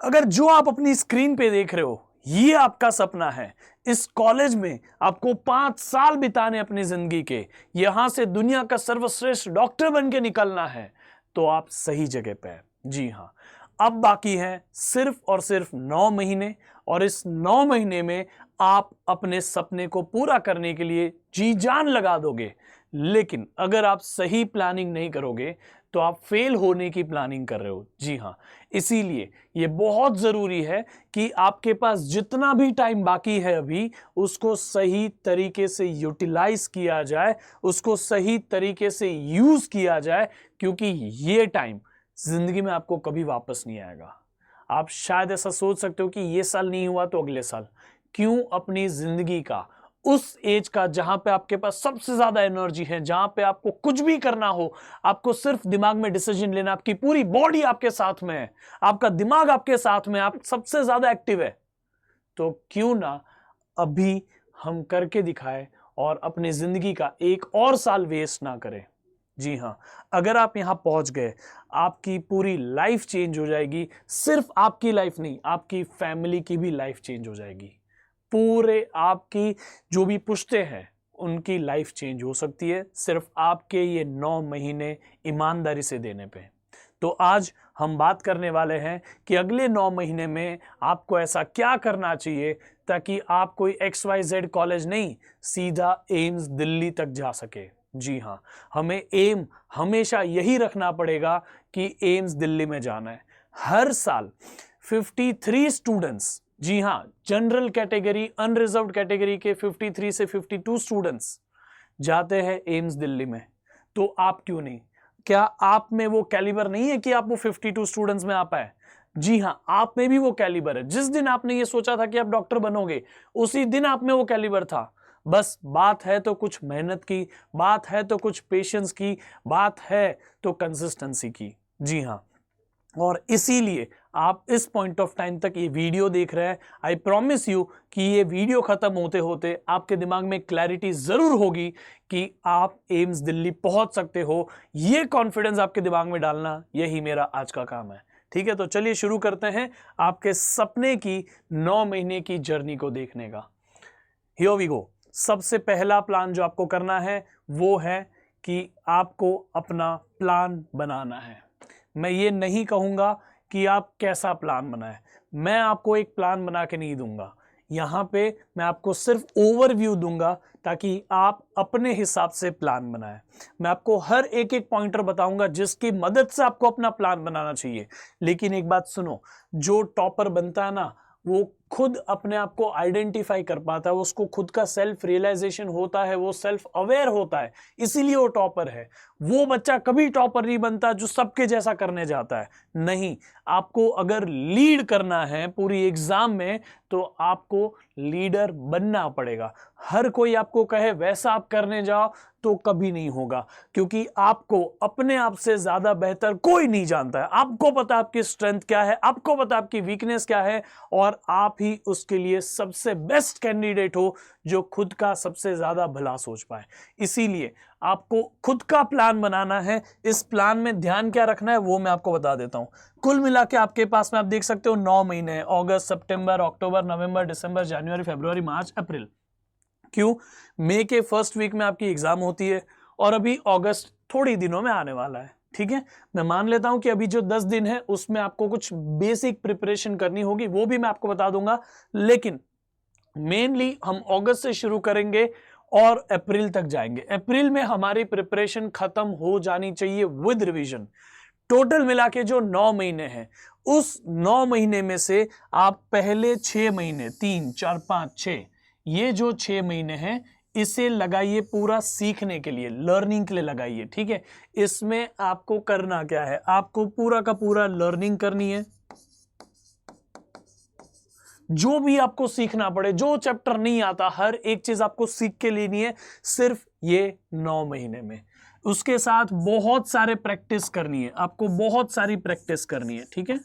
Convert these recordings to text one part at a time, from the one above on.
अगर जो आप अपनी स्क्रीन पे देख रहे हो ये आपका सपना है, इस कॉलेज में आपको 5 साल बिताने अपनी जिंदगी के, यहां से दुनिया का सर्वश्रेष्ठ डॉक्टर बन के निकलना है, तो आप सही जगह पे हैं। जी हां, अब बाकी है सिर्फ और सिर्फ 9 महीने, और इस 9 महीने में आप अपने सपने को पूरा करने के लिए जी जान लगा दोगे। लेकिन अगर आप सही प्लानिंग नहीं करोगे तो आप फेल होने की प्लानिंग कर रहे हो। जी हां, इसीलिए ये बहुत जरूरी है कि आपके पास जितना भी टाइम बाकी है अभी, उसको सही तरीके से यूटिलाइज किया जाए, उसको सही तरीके से यूज किया जाए, क्योंकि ये टाइम जिंदगी में आपको कभी वापस नहीं आएगा। आप शायद ऐसा सोच सकते हो कि ये साल नहीं हुआ तो अगले साल। क्यों अपनी जिंदगी का उस एज का जहां पे आपके पास सबसे ज्यादा एनर्जी है, जहां पे आपको कुछ भी करना हो, आपको सिर्फ दिमाग में डिसीजन लेना, आपकी पूरी बॉडी आपके साथ में है, आपका दिमाग आपके साथ में, आप सबसे ज्यादा एक्टिव है, तो क्यों ना अभी हम करके दिखाएं और अपनी जिंदगी का एक और साल वेस्ट ना करें। जी हां, अगर आप यहां पहुंच गए, आपकी पूरी लाइफ चेंज हो जाएगी। सिर्फ आपकी लाइफ नहीं, आपकी फैमिली की भी लाइफ चेंज हो जाएगी। पूरे आपकी जो भी पुश्ते हैं उनकी लाइफ चेंज हो सकती है, सिर्फ आपके ये 9 महीने ईमानदारी से देने पे। तो आज हम बात करने वाले हैं कि अगले 9 महीने में आपको ऐसा क्या करना चाहिए ताकि आप कोई XYZ कॉलेज नहीं, सीधा एम्स दिल्ली तक जा सके। जी हाँ, हमें एम हमेशा यही रखना पड़ेगा कि एम्स दिल्ली में जाना है। हर साल 53 स्टूडेंट्स, जी हाँ, जनरल कैटेगरी, अनरिजर्व्ड कैटेगरी के 53 से 52 स्टूडेंट्स जाते हैं एम्स दिल्ली में। तो आप क्यों नहीं? क्या आप में वो कैलिबर नहीं है कि आप वो 52 स्टूडेंट्स में आ पाए? जी हाँ, आप में भी वो कैलिबर है। जिस दिन आपने ये सोचा था कि आप डॉक्टर बनोगे, उसी दिन आप में वो कैलिबर था। बस बात है तो कुछ मेहनत की, बात है तो कुछ पेशेंस की, बात है तो कंसिस्टेंसी की। जी हाँ, और इसीलिए आप इस पॉइंट ऑफ टाइम तक ये वीडियो देख रहे हैं। आई प्रॉमिस यू कि ये वीडियो खत्म होते होते आपके दिमाग में क्लैरिटी जरूर होगी कि आप एम्स दिल्ली पहुंच सकते हो। ये कॉन्फिडेंस आपके दिमाग में डालना, यही मेरा आज का काम है। ठीक है, तो चलिए शुरू करते हैं आपके सपने की 9 महीने की जर्नी को देखने का। Here we go. सबसे पहला प्लान जो आपको करना है वो है कि आपको अपना प्लान बनाना है। मैं ये नहीं कहूंगा कि आप कैसा प्लान बनाएं, मैं आपको एक प्लान बना के नहीं दूंगा। यहां पे मैं आपको सिर्फ ओवरव्यू दूंगा ताकि आप अपने हिसाब से प्लान बनाएं। मैं आपको हर एक एक पॉइंटर बताऊंगा जिसकी मदद से आपको अपना प्लान बनाना चाहिए। लेकिन एक बात सुनो, जो टॉपर बनता है ना, वो खुद अपने आप को आइडेंटिफाई कर पाता है, उसको खुद का सेल्फ रियलाइजेशन होता है, वो सेल्फ अवेयर होता है, इसीलिए वो टॉपर है। वो बच्चा कभी टॉपर नहीं बनता जो सबके जैसा करने जाता है। नहीं, आपको अगर लीड करना है पूरी एग्जाम में तो आपको लीडर बनना पड़ेगा। हर कोई आपको कहे वैसा आप करने जाओ तो कभी नहीं होगा, क्योंकि आपको अपने आप से ज्यादा बेहतर कोई नहीं जानता है। आपको पता आपकी स्ट्रेंथ क्या है, आपको पता आपकी वीकनेस क्या है, और आप ही उसके लिए सबसे बेस्ट कैंडिडेट हो जो खुद का सबसे ज्यादा भला सोच पाए। इसीलिए आपको खुद का प्लान बनाना है। इस प्लान में ध्यान क्या रखना है वो मैं आपको बता देता हूं। कुल मिला के आपके पास में आप देख सकते हो 9 महीने हैं, अगस्त, सितंबर, अक्टूबर, नवंबर, दिसंबर, जनवरी, फरवरी, मार्च, अप्रैल। क्यों? मई के फर्स्ट वीक में आपकी एग्जाम होती है और अभी अगस्त थोड़ी दिनों में आने वाला है। ठीक है, मैं मान लेता हूं कि अभी जो 10 दिन है उसमें आपको कुछ बेसिक प्रिपरेशन करनी होगी, वो भी मैं आपको बता दूंगा। लेकिन मेनली हम अगस्त से शुरू करेंगे और अप्रैल तक जाएंगे। अप्रैल में हमारी प्रिपरेशन खत्म हो जानी चाहिए विद रिवीजन। टोटल मिला के जो 9 महीने हैं, उस 9 महीने में से आप पहले 6 महीने, 3, 4, 5, 6, ये जो 6 महीने हैं इसे लगाइए पूरा सीखने के लिए, लर्निंग के लिए लगाइए। ठीक है, इसमें आपको करना क्या है, आपको पूरा का पूरा लर्निंग करनी है। जो भी आपको सीखना पड़े, जो चैप्टर नहीं आता, हर एक चीज आपको सीख के लेनी है सिर्फ ये 9 महीने में। उसके साथ बहुत सारे प्रैक्टिस करनी है, आपको बहुत सारी प्रैक्टिस करनी है। ठीक है,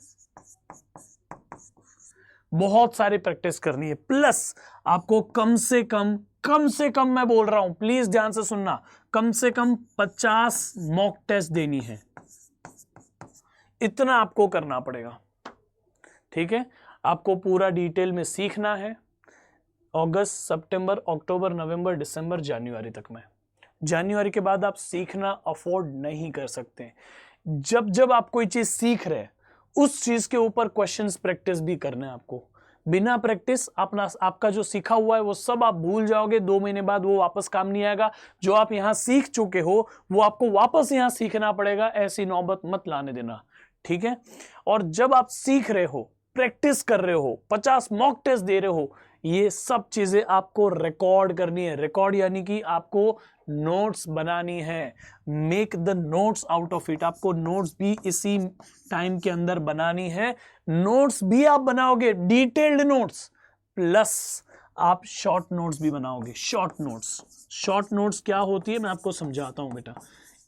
बहुत सारी प्रैक्टिस करनी है। प्लस आपको कम से कम मैं बोल रहा हूं, प्लीज ध्यान से सुनना, कम से कम 50 मॉक टेस्ट देनी है। इतना आपको करना पड़ेगा। ठीक है, आपको पूरा डिटेल में सीखना है अगस्त, सितंबर, अक्टूबर, नवंबर, दिसंबर, जनवरी तक में। जनवरी के बाद आप सीखना अफोर्ड नहीं कर सकते। जब जब आप कोई चीज सीख रहे हैं उस चीज के ऊपर क्वेश्चंस प्रैक्टिस भी करना है आपको। बिना प्रैक्टिस आपका जो सीखा हुआ है वो सब आप भूल जाओगे, 2 महीने बाद वो वापस काम नहीं आएगा। जो आप यहां सीख चुके हो वो आपको वापस यहां सीखना पड़ेगा, ऐसी नौबत मत लाने देना, ठीक है। और जब आप सीख रहे हो, प्रैक्टिस कर रहे हो, 50 मॉक टेस्ट दे रहे हो, ये सब चीजें आपको रिकॉर्ड करनी है। रिकॉर्ड यानी कि आपको नोट्स बनानी है। Make the notes out of it. आपको नोट्स भी इसी टाइम के अंदर बनानी है। नोट्स भी आप बनाओगे, डिटेल्ड नोट्स, प्लस आप शॉर्ट नोट्स भी बनाओगे। शॉर्ट नोट्स क्या होती है मैं आपको समझाता हूं बेटा।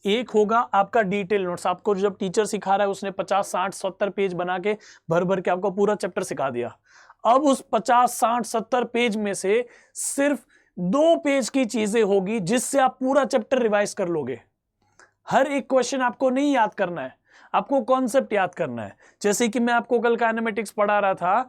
एक होगा आपका डिटेल नोट्स। आपको जब टीचर सिखा रहा है उसने 50, 60, 70 पेज बना के भर भर के आपको पूरा चैप्टर सिखा दिया। अब उस 50, 60, 70 पेज में से सिर्फ 2 पेज की चीजें होगी जिससे आप पूरा चैप्टर रिवाइज कर लोगे। हर एक क्वेश्चन आपको नहीं याद करना है, आपको कॉन्सेप्ट याद करना है। जैसे कि मैं आपको कल काइनेमेटिक्स पढ़ा रहा था,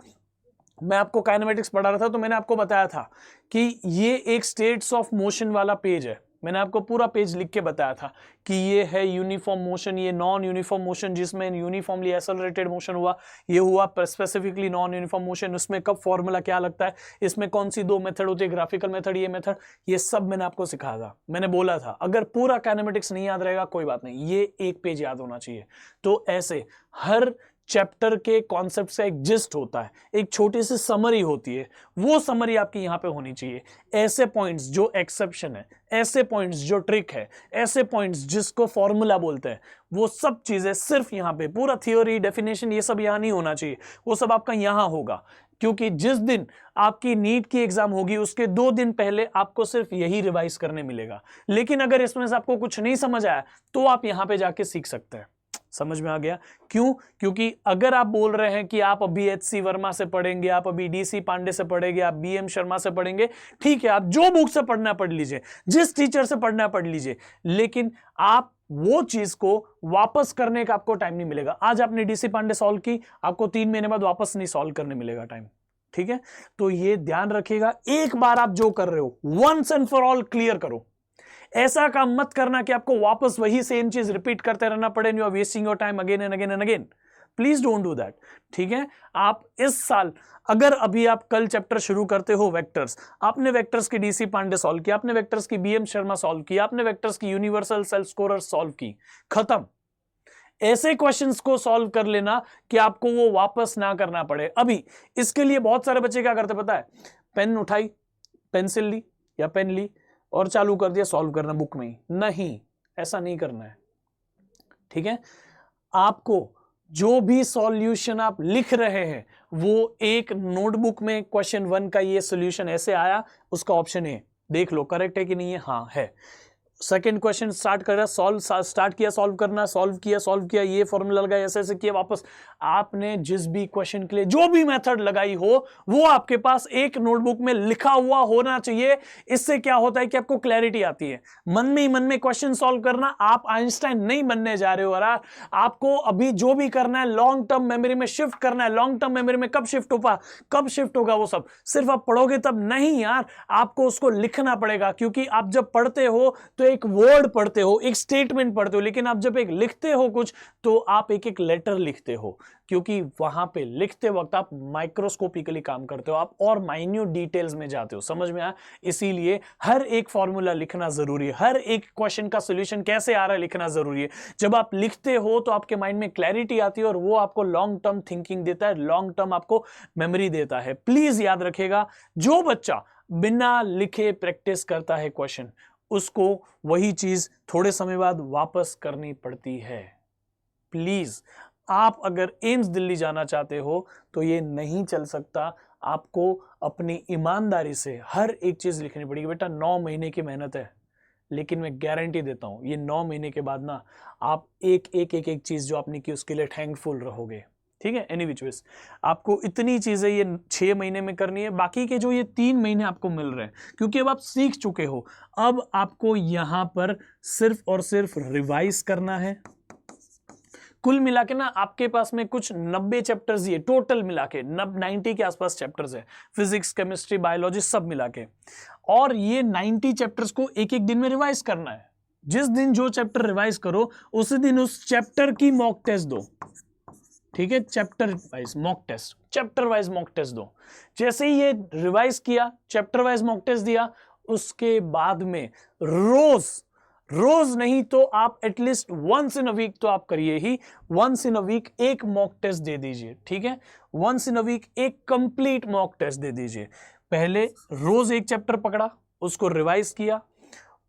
तो मैंने आपको बताया था कि ये एक स्टेट्स ऑफ मोशन वाला पेज है। मैंने आपको पूरा पेज लिख के बताया था कि ये है यूनिफॉर्म मोशन, ये नॉन यूनिफॉर्म मोशन जिसमें यूनिफॉर्मली एक्सेलरेटेड मोशन हुआ, ये हुआ स्पेसिफिकली नॉन यूनिफॉर्म मोशन, उसमें कब फॉर्मूला क्या लगता है, इसमें कौन सी 2 मेथड होती है, ग्राफिकल मेथड, ये मेथड, ये सब मैंने आपको सिखाया था। मैंने बोला था अगर पूरा काइनेमेटिक्स नहीं याद रहेगा कोई बात नहीं, ये एक पेज याद होना चाहिए। तो ऐसे हर चैप्टर के कॉन्सेप्ट से एक जिस्ट होता है, एक छोटी सी समरी होती है, वो समरी आपकी यहां पे होनी चाहिए। ऐसे पॉइंट्स जो एक्सेप्शन है, ऐसे पॉइंट्स जो ट्रिक है, ऐसे पॉइंट्स जिसको फॉर्मूला बोलते हैं, वो सब चीजें सिर्फ यहां पे, पूरा थियोरी, डेफिनेशन, ये सब यहां नहीं होना चाहिए, वो सब आपका यहां होगा। क्योंकि जिस दिन आपकी नीट की एग्जाम होगी उसके 2 दिन पहले आपको सिर्फ यही रिवाइज करने मिलेगा। लेकिन अगर इसमें से आपको कुछ नहीं समझ आया तो आप यहां पे जाके सीख सकते हैं। समझ में आ गया? क्यों? क्योंकि अगर आप बोल रहे हैं कि आप अभी एचसी वर्मा से पढ़ेंगे, आप अभी डीसी पांडे से पढ़ेंगे, आप बीएम शर्मा से पढ़ेंगे, ठीक है, आप जो बुक से पढ़ना पढ़ लीजिए, जिस टीचर से पढ़ना पढ़ लीजिए, लेकिन आप वो चीज को वापस करने का आपको टाइम नहीं मिलेगा। आज आपने डीसी पांडे सॉल्व की, आपको 3 महीने बाद वापस नहीं सॉल्व करने मिलेगा टाइम, ठीक है। तो ये ध्यान रखिएगा, एक बार आप जो कर रहे हो once and for all clear करो। ऐसा काम मत करना कि आपको वापस वही सेम चीज रिपीट करते रहना पड़े, you are wasting your time again and again and again. Please don't do that, ठीक है। आप इस साल अगर अभी आप कल चैप्टर शुरू करते हो वेक्टर्स, आपने वेक्टर्स की डीसी पांडे सॉल्व किया, आपने वेक्टर्स की बीएम शर्मा सॉल्व किया, आपने वेक्टर्स की यूनिवर्सल सेल्फ स्कोरर सॉल्व की, खत्म। ऐसे क्वेश्चंस को सॉल्व कर लेना कि आपको वो वापस ना करना पड़े। अभी इसके लिए बहुत सारे बच्चे क्या करते पता है, पेन उठाई, पेंसिल ली या पेन ली और चालू कर दिया सॉल्व करना बुक में ही। नहीं, ऐसा नहीं करना है, ठीक है। आपको जो भी सॉल्यूशन आप लिख रहे हैं वो एक नोटबुक में क्वेश्चन 1 का ये सॉल्यूशन ऐसे आया, उसका ऑप्शन ए देख लो करेक्ट है कि नहीं है, हाँ है। सेकेंड क्वेश्चन स्टार्ट कर रहा, स्टार्ट किया सॉल्व करना, सॉल्व किया, ये फॉर्मूला लगाया, ऐसे किया, वापस आपने जिस भी क्वेश्चन के लिए जो भी मेथड लगाई हो वो आपके पास एक नोटबुक में लिखा हुआ होना चाहिए। इससे क्या होता है कि आपको क्लैरिटी आती है। मन में ही मन में क्वेश्चन सॉल्व करना, आप आइंस्टाइन नहीं बनने जा रहे हो यार। आपको अभी जो भी करना है लॉन्ग टर्म मेमोरी में शिफ्ट करना है। लॉन्ग टर्म मेमोरी में कब शिफ्ट होगा वो सब सिर्फ आप पढ़ोगे तब नहीं यार, आपको उसको लिखना पड़ेगा। क्योंकि आप जब पढ़ते हो तो एक वर्ड पढ़ते हो, एक स्टेटमेंट पढ़ते हो, लेकिन आप जब एक लिखते हो कुछ तो आप एक एक लेटर लिखते हो। क्योंकि वहां पे लिखते वक्त आप माइक्रोस्कोपिकली काम करते हो, आप और माइन्यूट डिटेल्स में जाते हो। समझ में आया? इसीलिए हर एक फॉर्मूला लिखना जरूरी है, हर एक क्वेश्चन का सॉल्यूशन कैसे आ रहा है लिखना जरूरी है। जब आप लिखते हो तो आपके माइंड में क्लैरिटी आती है और वो आपको लॉन्ग टर्म थिंकिंग देता है, लॉन्ग टर्म आपको मेमोरी देता है। प्लीज याद रखिएगा, जो बच्चा बिना लिखे प्रैक्टिस करता है क्वेश्चन, उसको वही चीज थोड़े समय बाद वापस करनी पड़ती है। प्लीज, आप अगर एम्स दिल्ली जाना चाहते हो तो ये नहीं चल सकता। आपको अपनी ईमानदारी से हर एक चीज लिखनी पड़ेगी। बेटा 9 महीने की मेहनत है, लेकिन मैं गारंटी देता हूं ये 9 महीने के बाद ना आप एक चीज जो आपने की उसके लिए थैंकफुल रहोगे, ठीक है। एनी विच वेज आपको इतनी चीजें ये 6 महीने में करनी है, बाकी के जो ये 3 महीने आपको मिल रहे हैं क्योंकि अब आप सीख चुके हो। अब आपको यहां पर सिर्फ और सिर्फ रिवाइज करना है, कुल मिला के ना आपके पास में कुछ 90 चैप्टर्स ही है टोटल मिला के, 90 के आसपास चैप्टर्स है, फिजिक्स, केमिस्ट्री, बायोलॉजी सब मिला के। और ये 90 चैप्टर्स को एक एक दिन में रिवाइज करना है। जिस दिन जो चैप्टर रिवाइज करो उसी दिन उस चैप्टर की मॉक टेस्ट दो, ठीक है, chapter wise mock test, chapter wise mock test दो। जैसे ही ये रिवाइज किया, चैप्टर वाइज मॉक टेस्ट दिया, उसके बाद में रोज नहीं तो आप at least once in a week तो आप करिए ही, वंस इन अ वीक एक मॉक टेस्ट दे दीजिए, ठीक है, वंस इन अ वीक एक कंप्लीट मॉक टेस्ट दे दीजिए। पहले रोज एक चैप्टर पकड़ा, उसको रिवाइज किया,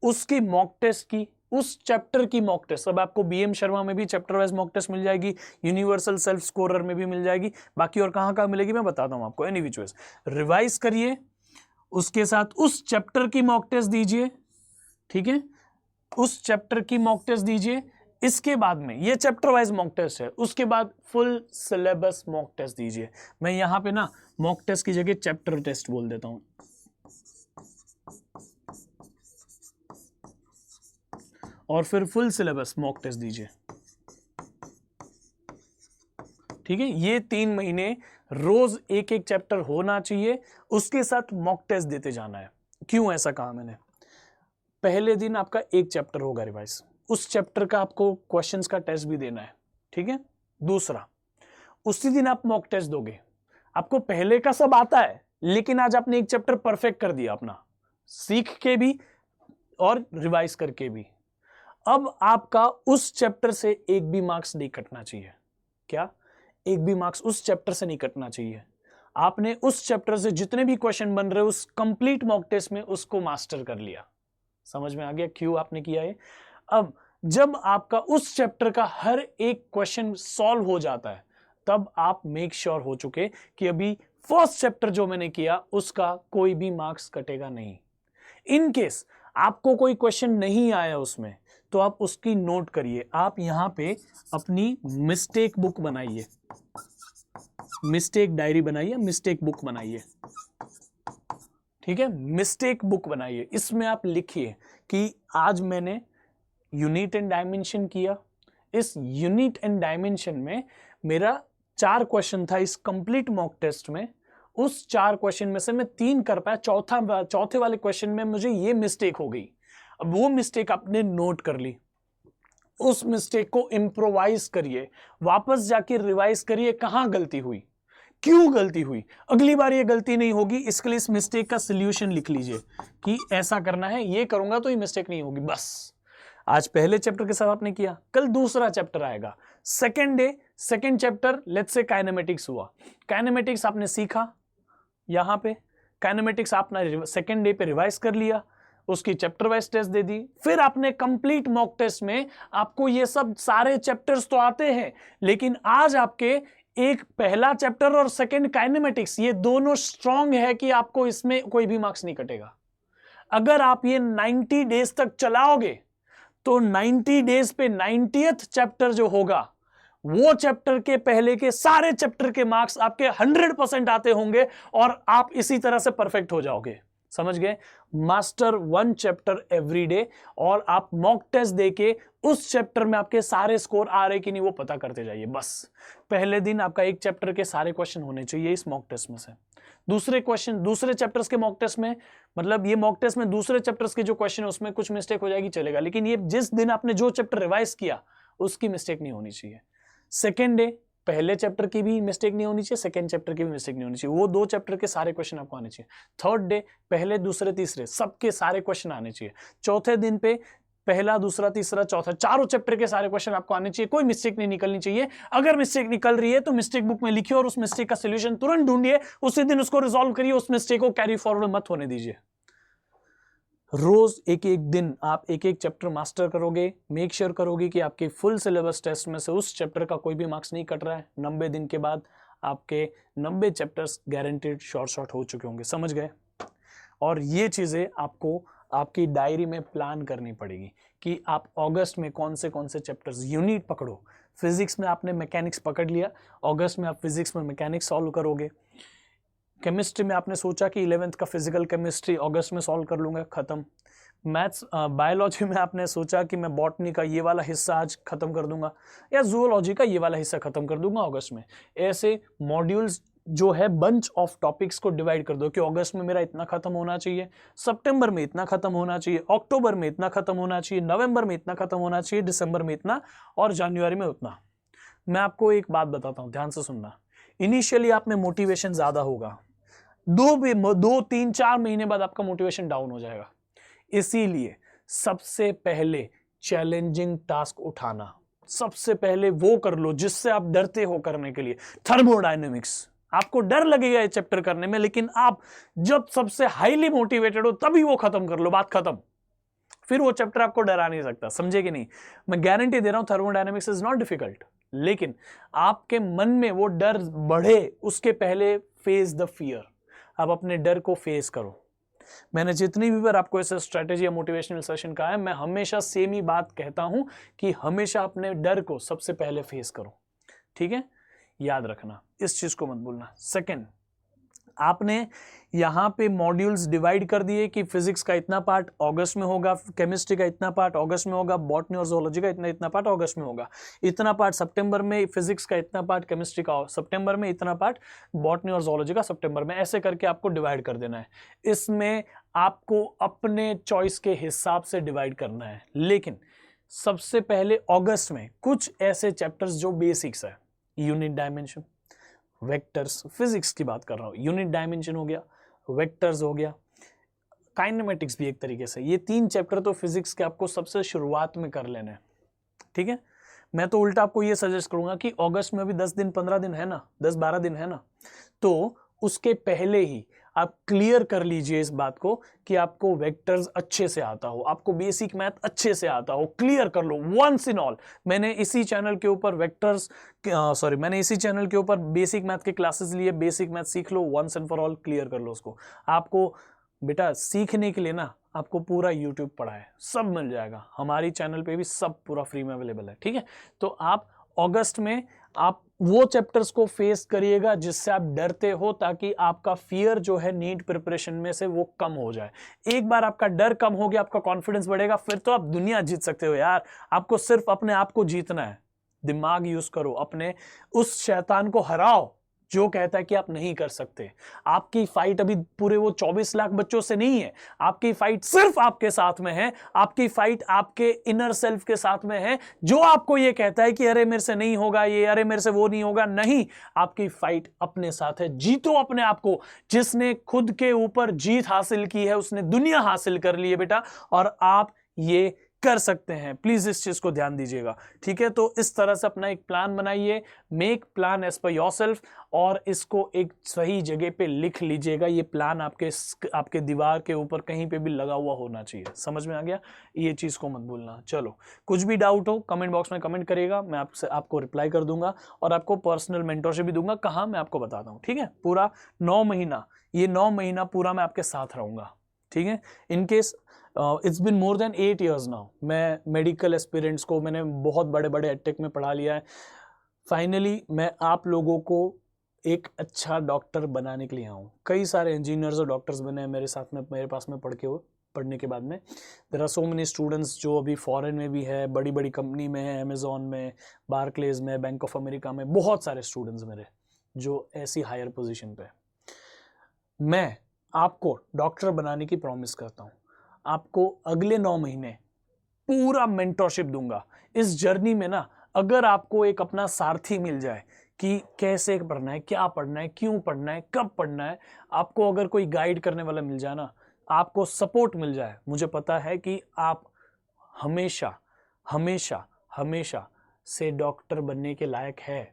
उसकी मॉक टेस्ट की, उस चैप्टर की मॉक टेस्ट। अब आपको बीएम शर्मा में भी चैप्टर वाइज मॉक टेस्ट मिल जाएगी, यूनिवर्सल सेल्फ स्कोरर में भी मिल जाएगी, बाकी और कहां मिलेगी मैं बताता हूं आपको। एनी विच वेज रिवाइज करिए, उसके साथ उस चैप्टर की मॉक टेस्ट दीजिए, ठीक है, उस चैप्टर की मॉक टेस्ट दीजिए। इसके बाद में ये चैप्टर वाइज मॉक टेस्ट है, उसके बाद फुल सिलेबस मॉक टेस्ट दीजिए। मैं यहां पे ना मॉक टेस्ट की जगह चैप्टर टेस्ट बोल देता हूं, और फिर फुल सिलेबस मॉक टेस्ट दीजिए, ठीक है। ये 3 महीने रोज एक एक चैप्टर होना चाहिए, उसके साथ मॉक टेस्ट देते जाना है। क्यों ऐसा कहा मैंने? पहले दिन आपका एक चैप्टर होगा रिवाइज, उस चैप्टर का आपको क्वेश्चंस का टेस्ट भी देना है, ठीक है। दूसरा, उसी दिन आप मॉक टेस्ट दोगे, आपको पहले का सब आता है लेकिन आज आपने एक चैप्टर परफेक्ट कर दिया अपना, सीख के भी और रिवाइज करके भी। अब आपका उस चैप्टर से एक भी मार्क्स नहीं कटना चाहिए। क्या? एक भी मार्क्स उस चैप्टर से नहीं कटना चाहिए। आपने उस चैप्टर से जितने भी क्वेश्चन बन रहे उस कंप्लीट मॉक टेस्ट में उसको मास्टर कर लिया। समझ में आ गया क्यों आपने किया है? अब जब आपका उस चैप्टर का हर एक क्वेश्चन सॉल्व हो जाता है तब आप मेक श्योर हो चुके कि अभी फर्स्ट चैप्टर जो मैंने किया उसका कोई भी मार्क्स कटेगा नहीं। इन केस आपको कोई क्वेश्चन नहीं आया उसमें तो आप उसकी नोट करिए। आप यहां पे अपनी मिस्टेक बुक बनाइए, मिस्टेक डायरी बनाइए, मिस्टेक बुक बनाइए, ठीक है, मिस्टेक बुक बनाइए। इसमें आप लिखिए कि आज मैंने यूनिट एंड डायमेंशन किया, इस यूनिट एंड डायमेंशन में मेरा 4 क्वेश्चन था इस कंप्लीट मॉक टेस्ट में, उस 4 क्वेश्चन में से मैं 3 कर पाया, चौथे वाले क्वेश्चन में मुझे ये मिस्टेक हो गई। अब वो मिस्टेक आपने नोट कर ली, उस मिस्टेक को इम्प्रोवाइज करिए, वापस जाके रिवाइज करिए कहां गलती हुई, क्यों गलती हुई, अगली बार ये गलती नहीं होगी, इसके लिए इस मिस्टेक का सॉल्यूशन लिख लीजिए कि ऐसा करना है, ये करूंगा तो ये मिस्टेक नहीं होगी। बस आज पहले चैप्टर के साथ आपने किया, कल दूसरा चैप्टर आएगा, second day second chapter let's say kinematics हुआ, काइनेमेटिक्स आपने सीखा, यहां पे काइनेमेटिक्स आपने सेकेंड डे पे रिवाइज कर लिया, उसकी चैप्टर वाइज टेस्ट दे दी, फिर आपने कंप्लीट मॉक टेस्ट में आपको ये सब सारे चैप्टर्स तो आते हैं लेकिन आज आपके एक पहला चैप्टर और सेकंड काइनेमेटिक्स ये दोनों स्ट्रांग है कि आपको इसमें कोई भी मार्क्स नहीं कटेगा। अगर आप ये 90 डेज तक चलाओगे तो 90 डेज पे 90th चैप्टर जो होगा वो चैप्टर के पहले के सारे चैप्टर के मार्क्स आपके 100% आते होंगे और आप इसी तरह से परफेक्ट हो जाओगे। समझ गए? मास्टर 1 चैप्टर एवरी डे, और आप मॉक टेस्ट देके उस चैप्टर में आपके सारे स्कोर आ रहे कि नहीं वो पता करते जाइए। बस पहले दिन आपका एक चैप्टर के सारे क्वेश्चन होने चाहिए इस मॉक टेस्ट में से। दूसरे चैप्टर्स के मॉक टेस्ट में, मतलब ये मॉक टेस्ट में दूसरे चैप्टर्स के जो क्वेश्चन है उसमें कुछ मिस्टेक हो जाएगी चलेगा, लेकिन ये जिस दिन आपने जो चैप्टर रिवाइज किया उसकी मिस्टेक नहीं होनी चाहिए। सेकेंड डे पहले चैप्टर की भी मिस्टेक नहीं होनी चाहिए, सेकंड चैप्टर की भी मिस्टेक नहीं होनी चाहिए, वो 2 चैप्टर के सारे क्वेश्चन आपको आने चाहिए। थर्ड डे पहले दूसरे तीसरे सबके सारे क्वेश्चन आने चाहिए। चौथे दिन पे पहला दूसरा तीसरा चौथा चारों चैप्टर के सारे क्वेश्चन आपको आने चाहिए, कोई मिस्टेक नहीं निकलनी चाहिए। अगर मिस्टेक निकल रही है तो मिस्टेक बुक में लिखिए और उस मिस्टेक का सोल्यूशन तुरंत ढूंढिए, उसी दिन उसको रिजॉल्व करिए, उस मिस्टेक को कैरी फॉरवर्ड मत होने दीजिए। रोज एक एक दिन आप एक एक चैप्टर मास्टर करोगे, मेक श्योर करोगे कि आपके फुल सिलेबस टेस्ट में से उस चैप्टर का कोई भी मार्क्स नहीं कट रहा है। 90 दिन के बाद आपके 90 चैप्टर्स गारंटेड शॉर्ट हो चुके होंगे। समझ गए? और ये चीजें आपको आपकी डायरी में प्लान करनी पड़ेगी कि आप अगस्त में कौन से चैप्टर्स, यूनिट पकड़ो। फिजिक्स में आपने मैकेनिक्स पकड़ लिया, अगस्त में आप फिजिक्स में मैकेनिक्स सॉल्व करोगे। केमिस्ट्री में आपने सोचा कि 11th का फिजिकल केमिस्ट्री अगस्त में सॉल्व कर लूंगा, खत्म। मैथ्स बायोलॉजी में आपने सोचा कि मैं बॉटनी का ये वाला हिस्सा आज खत्म कर दूंगा या जूलॉजी का ये वाला हिस्सा खत्म कर दूंगा अगस्त में। ऐसे मॉड्यूल्स जो है बंच ऑफ टॉपिक्स को डिवाइड कर दो कि अगस्त में मेरा इतना खत्म होना चाहिए, सितंबर में इतना खत्म होना चाहिए, अक्टूबर में इतना खत्म होना चाहिए, नवंबर में इतना खत्म होना चाहिए, दिसंबर में इतना और जनवरी में उतना। मैं आपको एक बात बताता हूं, ध्यान से सुनना। इनिशियली आप में मोटिवेशन ज्यादा होगा, 2-3-4 महीने बाद आपका मोटिवेशन डाउन हो जाएगा। इसीलिए सबसे पहले चैलेंजिंग टास्क उठाना, सबसे पहले वो कर लो जिससे आप डरते हो करने के लिए। थर्मोडायनेमिक्स, आपको डर लगेगा ये चैप्टर करने में, लेकिन आप जब सबसे हाईली मोटिवेटेड हो तभी वो खत्म कर लो, बात खत्म। फिर वो चैप्टर आपको डरा नहीं सकता, समझे कि नहीं? मैं गारंटी दे रहा हूं थर्मोडायनेमिक्स इज नॉट डिफिकल्ट, लेकिन आपके मन में वो डर बढ़े उसके पहले फेस द फियर। आप अपने डर को फेस करो। मैंने जितनी भी बार आपको ऐसा स्ट्रेटेजी या मोटिवेशनल सेशन कहा है, मैं हमेशा सेम ही बात कहता हूं कि हमेशा अपने डर को सबसे पहले फेस करो, ठीक है? याद रखना, इस चीज को मत भूलना। सेकंड, आपने यहां पे मॉड्यूल्स डिवाइड कर दिए कि फिजिक्स का इतना पार्ट अगस्त में होगा, केमिस्ट्री का इतना पार्ट अगस्त में होगा, बॉटनी और जोलॉजी का इतना इतना पार्ट अगस्त में होगा, इतना पार्ट सितंबर में फिजिक्स का, इतना पार्ट केमिस्ट्री का सितंबर में, इतना पार्ट बॉटनी और जोलॉजी का सितंबर में। ऐसे करके आपको डिवाइड कर देना है। इसमें आपको अपने चॉइस के हिसाब से डिवाइड करना है, लेकिन सबसे पहले अगस्त में कुछ ऐसे चैप्टर्स जो बेसिक्स है, यूनिट डायमेंशन, वेक्टर्स, फिजिक्स की बात कर रहा हूं, यूनिट डायमेंशन हो गया, वेक्टर्स हो गया, काइनेमेटिक्स भी एक तरीके से, ये 3 चैप्टर तो फिजिक्स के आपको सबसे शुरुआत में कर लेने हैं, ठीक है? मैं तो उल्टा आपको ये सजेस्ट करूंगा कि अगस्त में अभी 10 दिन 15 दिन है ना, 10-12 दिन है ना, तो उसके पहले ही आप क्लियर कर लीजिए इस बात को कि आपको वेक्टर्स अच्छे से आता हो, आपको बेसिक मैथ अच्छे से आता हो, क्लियर कर लो वंस इन ऑल। मैंने इसी चैनल के ऊपर मैंने इसी चैनल के ऊपर बेसिक मैथ के क्लासेस लिए, बेसिक मैथ सीख लो once and for all, clear कर लो उसको। आपको बेटा सीखने के लिए ना आपको पूरा YouTube पड़ा है, सब मिल जाएगा, हमारी चैनल पे भी सब पूरा फ्री में अवेलेबल है, ठीक है? तो आप अगस्त में आप वो चैप्टर्स को फेस करिएगा जिससे आप डरते हो, ताकि आपका फियर जो है नीट प्रिपरेशन में से वो कम हो जाए। एक बार आपका डर कम हो गया, आपका कॉन्फिडेंस बढ़ेगा, फिर तो आप दुनिया जीत सकते हो यार। आपको सिर्फ अपने आप को जीतना है, दिमाग यूज करो, अपने उस शैतान को हराओ जो कहता है कि आप नहीं कर सकते। आपकी फाइट अभी पूरे वो 24 लाख बच्चों से नहीं है, आपकी फाइट सिर्फ आपके साथ में है, आपकी फाइट आपके इनर सेल्फ के साथ में है, जो आपको ये कहता है कि अरे मेरे से नहीं होगा ये, अरे मेरे से वो नहीं होगा। नहीं, आपकी फाइट अपने साथ है। जीतो अपने आप को। जिसने खुद के ऊपर जीत हासिल की है उसने दुनिया हासिल कर ली है बेटा, और आप ये कर सकते हैं। प्लीज इस चीज को ध्यान दीजिएगा, ठीक है? तो इस तरह से अपना एक प्लान बनाइए, make plan as per yourself, और इसको एक सही जगह पे लिख लीजिएगा। ये प्लान आपके दीवार के ऊपर कहीं पे भी लगा हुआ होना चाहिए। समझ में आ गया? ये चीज को मत भूलना। चलो, कुछ भी डाउट हो कमेंट बॉक्स में कमेंट करिएगा, मैं आपको रिप्लाई कर दूंगा और आपको पर्सनल मेंटरशिप भी दूंगा। कहाँ, मैं आपको बताता हूँ, ठीक है? पूरा 9 महीना, ये 9 महीना पूरा मैं आपके साथ रहूंगा, ठीक है? In case it's been more than 8 years now, मैं मेडिकल एस्पिरेंट्स को मैंने बहुत बड़े बड़े एडटेक में पढ़ा लिया है। फाइनली मैं आप लोगों को एक अच्छा डॉक्टर बनाने के लिए आऊँ। कई सारे इंजीनियर्स और डॉक्टर्स बने हैं मेरे साथ में, मेरे पास में पढ़ने के बाद में। There are so many students जो अभी फॉरेन में भी है, बड़ी बड़ी कंपनी में है, अमेजोन में, बार्कलेज में, बैंक ऑफ अमेरिका में, बहुत सारे स्टूडेंट्स मेरे जो ऐसी हायर पोजीशन पे। मैं आपको डॉक्टर बनाने की प्रॉमिस करता हूँ। आपको अगले 9 महीने पूरा मेंटरशिप दूंगा। इस जर्नी में ना, अगर आपको एक अपना सारथी मिल जाए कि कैसे पढ़ना है, क्या पढ़ना है, क्यों पढ़ना है, कब पढ़ना है, आपको अगर कोई गाइड करने वाला मिल जाए ना, आपको सपोर्ट मिल जाए, मुझे पता है कि आप हमेशा हमेशा हमेशा से डॉक्टर बनने के लायक है।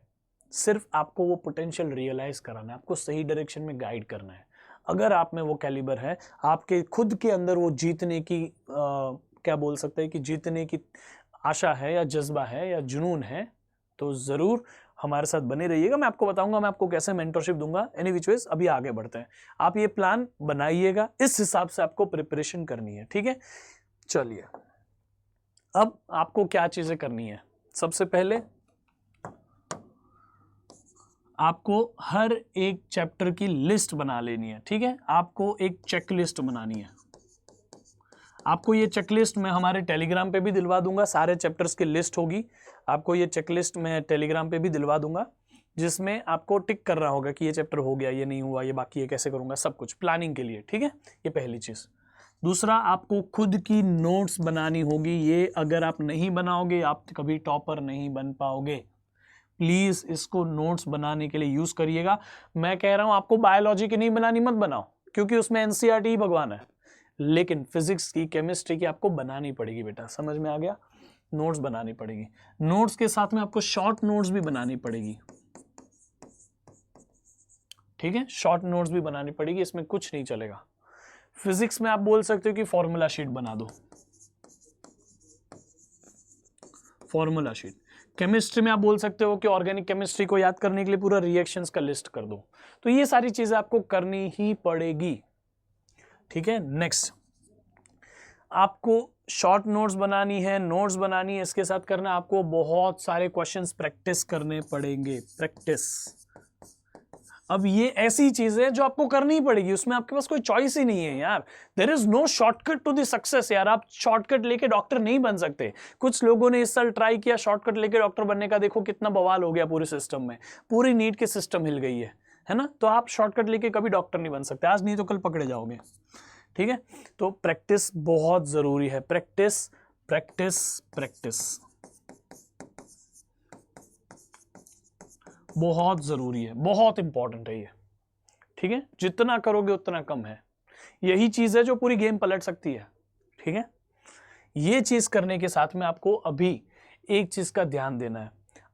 सिर्फ आपको वो पोटेंशियल रियलाइज कराना है, आपको सही डायरेक्शन में गाइड करना है। अगर आप में वो कैलिबर है, आपके खुद के अंदर वो जीतने की क्या बोल सकते हैं कि जीतने की आशा है या जज्बा है या जुनून है, तो जरूर हमारे साथ बने रहिएगा। मैं आपको बताऊंगा मैं आपको कैसे मेंटरशिप दूंगा। एनी विच वेज अभी आगे बढ़ते हैं। आप ये प्लान बनाइएगा, इस हिसाब से आपको प्रिपरेशन करनी है, ठीक है? चलिए, अब आपको क्या चीजें करनी है। सबसे पहले आपको हर एक चैप्टर की लिस्ट बना लेनी है, ठीक है? आपको एक चेकलिस्ट बनानी है। आपको ये चेकलिस्ट मैं हमारे टेलीग्राम पे भी दिलवा दूंगा, सारे चैप्टर्स की लिस्ट होगी, आपको ये चेकलिस्ट मैं टेलीग्राम पे भी दिलवा दूंगा, जिसमें आपको टिक करना होगा कि ये चैप्टर हो गया, ये नहीं हुआ, ये बाकी ये कैसे करूंगा, सब कुछ प्लानिंग के लिए, ठीक है। ये पहली चीज। दूसरा, आपको खुद की नोट्स बनानी होगी। ये अगर आप नहीं बनाओगे आप कभी टॉपर नहीं बन पाओगे। प्लीज इसको नोट्स बनाने के लिए यूज करिएगा। मैं कह रहा हूं आपको बायोलॉजी की नहीं बनानी, मत बनाओ, क्योंकि उसमें एनसीईआरटी ही भगवान है, लेकिन फिजिक्स की, केमिस्ट्री की आपको बनानी पड़ेगी बेटा, समझ में आ गया। नोट्स बनानी पड़ेगी। नोट्स के साथ में आपको शॉर्ट नोट्स भी बनानी पड़ेगी, ठीक है, शॉर्ट नोट्स भी बनानी पड़ेगी, इसमें कुछ नहीं चलेगा। फिजिक्स में आप बोल सकते हो कि फॉर्मूला शीट बना दो, फॉर्मूला शीट। केमिस्ट्री में आप बोल सकते हो कि ऑर्गेनिक केमिस्ट्री को याद करने के लिए पूरा रिएक्शंस का लिस्ट कर दो। तो ये सारी चीजें आपको करनी ही पड़ेगी, ठीक है। नेक्स्ट, आपको शॉर्ट नोट्स बनानी है, नोट्स बनानी है, इसके साथ करना आपको बहुत सारे क्वेश्चंस प्रैक्टिस करने पड़ेंगे, प्रैक्टिस। अब ये ऐसी चीज है जो आपको करनी ही पड़ेगी, उसमें आपके पास कोई चॉइस ही नहीं है यार। There is no shortcut to the success यार। आप शॉर्टकट लेके डॉक्टर नहीं बन सकते। कुछ लोगों ने इस साल ट्राई किया शॉर्टकट लेके डॉक्टर बनने का, देखो कितना बवाल हो गया पूरे सिस्टम में, पूरी नीट के सिस्टम हिल गई है ना। तो आप शॉर्टकट लेके कभी डॉक्टर नहीं बन सकते, आज नहीं तो कल पकड़े जाओगे, ठीक है। तो प्रैक्टिस बहुत जरूरी है, प्रैक्टिस प्रैक्टिस प्रैक्टिस बहुत जरूरी है, बहुत इंपॉर्टेंट है ये, ठीक है। जितना करोगे उतना कम है, यही चीज है जो पूरी गेम पलट सकती है, ठीक है। ये चीज करने के साथ में आपको अभी एक चीज का ध्यान देना है,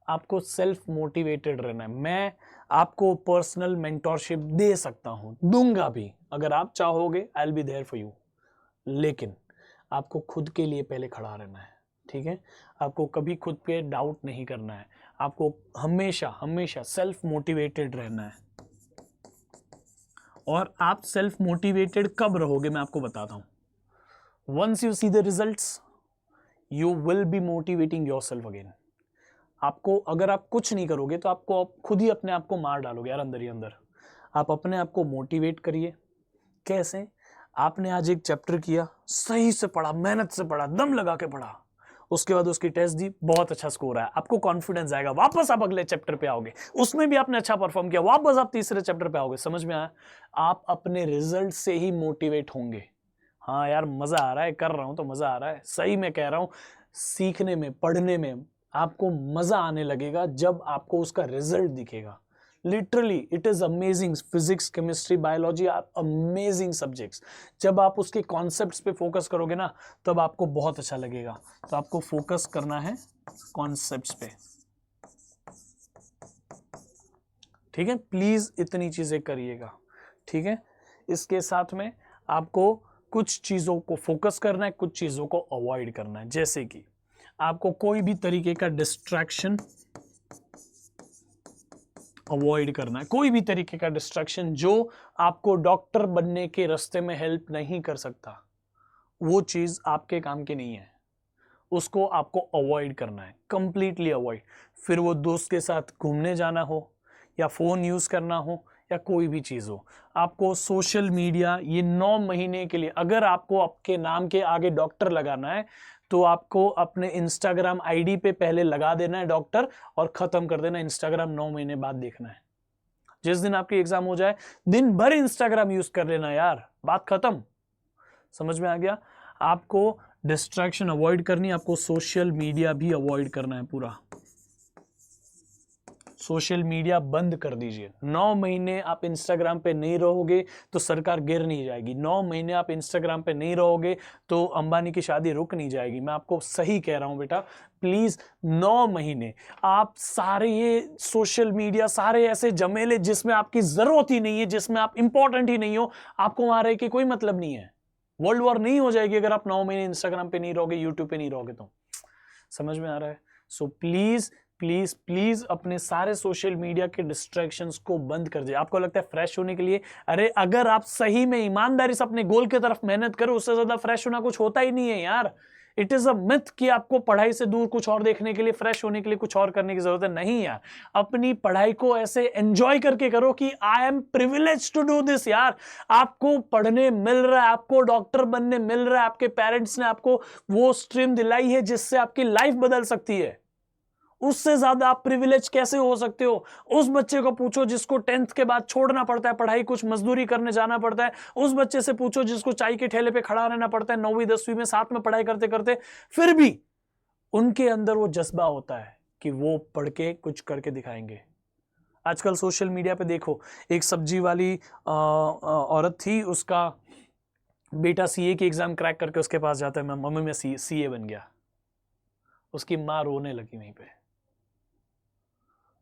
आपको सेल्फ मोटिवेटेड रहना है। मैं आपको पर्सनल मेंटोरशिप दे सकता हूं, दूंगा भी, अगर आप चाहोगे I will be there for you, लेकिन आपको खुद के लिए पहले खड़ा रहना है, ठीक है। आपको कभी खुद पे डाउट नहीं करना है, आपको हमेशा हमेशा सेल्फ मोटिवेटेड रहना है। और आप सेल्फ मोटिवेटेड कब रहोगे मैं आपको बताता हूं। Once you see the results you will be motivating yourself again. आपको, अगर आप कुछ नहीं करोगे तो आपको खुद ही अपने आप को मार डालोगे यार अंदर ही अंदर। आप अपने आप को मोटिवेट करिए। कैसे? आपने आज एक चैप्टर किया, सही से पढ़ा, मेहनत से पढ़ा, दम लगा के पढ़ा, उसके बाद उसकी टेस्ट दी, बहुत अच्छा स्कोर आया, आपको कॉन्फिडेंस आएगा, वापस आप अगले चैप्टर पे आओगे, उसमें भी आपने अच्छा परफॉर्म किया, वापस आप तीसरे चैप्टर पे आओगे। समझ में आया? आप अपने रिजल्ट से ही मोटिवेट होंगे। हाँ यार मजा आ रहा है, कर रहा हूं तो मजा आ रहा है, सही में कह रहा हूं। सीखने में, पढ़ने में आपको मजा आने लगेगा जब आपको उसका रिजल्ट दिखेगा। Literally it is amazing. Physics, chemistry, biology are amazing subjects. जब आप उसके कॉन्सेप्ट्स पे फोकस करोगे ना तब आपको बहुत अच्छा लगेगा। तो आपको फोकस करना है कॉन्सेप्ट्स पे, ठीक है। प्लीज इतनी चीजें करिएगा, ठीक है। इसके साथ में आपको कुछ चीजों को फोकस करना है, कुछ चीजों को अवॉइड करना है। जैसे कि आपको कोई भी तरीके का डिस्ट्रैक्शन अवॉइड करना है, कोई भी तरीके का डिस्ट्रैक्शन जो आपको डॉक्टर बनने के रास्ते में हेल्प नहीं कर सकता, वो चीज आपके काम की नहीं है, उसको आपको अवॉइड करना है, कंप्लीटली अवॉइड। फिर वो दोस्त के साथ घूमने जाना हो या फोन यूज करना हो या कोई भी चीज हो, आपको सोशल मीडिया ये 9 महीने के लिए, अगर आपको आपके नाम के आगे डॉक्टर लगाना है तो आपको अपने इंस्टाग्राम आईडी पे पहले लगा देना है डॉक्टर, और खत्म कर देना इंस्टाग्राम। 9 महीने बाद देखना है, जिस दिन आपकी एग्जाम हो जाए दिन भर इंस्टाग्राम यूज कर लेना यार, बात खत्म। समझ में आ गया? आपको डिस्ट्रैक्शन अवॉइड करनी है, आपको सोशल मीडिया भी अवॉइड करना है पूरा। सोशल मीडिया बंद कर दीजिए। 9 महीने आप इंस्टाग्राम पे नहीं रहोगे तो सरकार गिर नहीं जाएगी। 9 महीने आप इंस्टाग्राम पे नहीं रहोगे तो अंबानी की शादी रुक नहीं जाएगी। मैं आपको सही कह रहा हूं बेटा, प्लीज 9 महीने आप सारे ये सोशल मीडिया, सारे ऐसे जमेले जिसमें आपकी जरूरत ही नहीं है, जिसमें आप इंपॉर्टेंट ही नहीं हो, आपको वहां रह के कोई मतलब नहीं है। वर्ल्ड वॉर नहीं हो जाएगी अगर आप 9 महीने इंस्टाग्राम पे नहीं रहोगे, यूट्यूब पे नहीं रहोगे तो। समझ में आ रहा है? सो प्लीज प्लीज प्लीज अपने सारे सोशल मीडिया के डिस्ट्रैक्शंस को बंद कर दीजिए। आपको लगता है फ्रेश होने के लिए, अरे अगर आप सही में ईमानदारी से अपने गोल की तरफ मेहनत करो, उससे ज्यादा फ्रेश होना कुछ होता ही नहीं है यार। इट इज अ मिथ कि आपको पढ़ाई से दूर कुछ और देखने के लिए, फ्रेश होने के लिए कुछ और करने की जरूरत है। नहीं यार, अपनी पढ़ाई को ऐसे एंजॉय करके करो कि I am privilege to do this. यार, आपको पढ़ने मिल रहा है, आपको डॉक्टर बनने मिल रहा है, आपके पेरेंट्स ने आपको वो स्ट्रीम दिलाई है जिससे आपकी लाइफ बदल सकती है। उससे ज्यादा आप प्रिविलेज कैसे हो सकते हो? उस बच्चे को पूछो जिसको 10th के बाद छोड़ना पड़ता है पढ़ाई, कुछ मजदूरी करने जाना पड़ता है। उस बच्चे से पूछो जिसको चाय के ठेले पे खड़ा रहना पड़ता है 9वीं 10वीं में, साथ में पढ़ाई करते करते, फिर भी उनके अंदर वो जज्बा होता है कि वो पढ़ के कुछ करके दिखाएंगे। आजकल सोशल मीडिया पे देखो, एक सब्जी वाली औरत थी, उसका बेटा सीए की एग्जाम क्रैक करके उसके पास जाता है, मम्मी मैं सीए बन गया। उसकी माँ रोने लगी वहीं पे।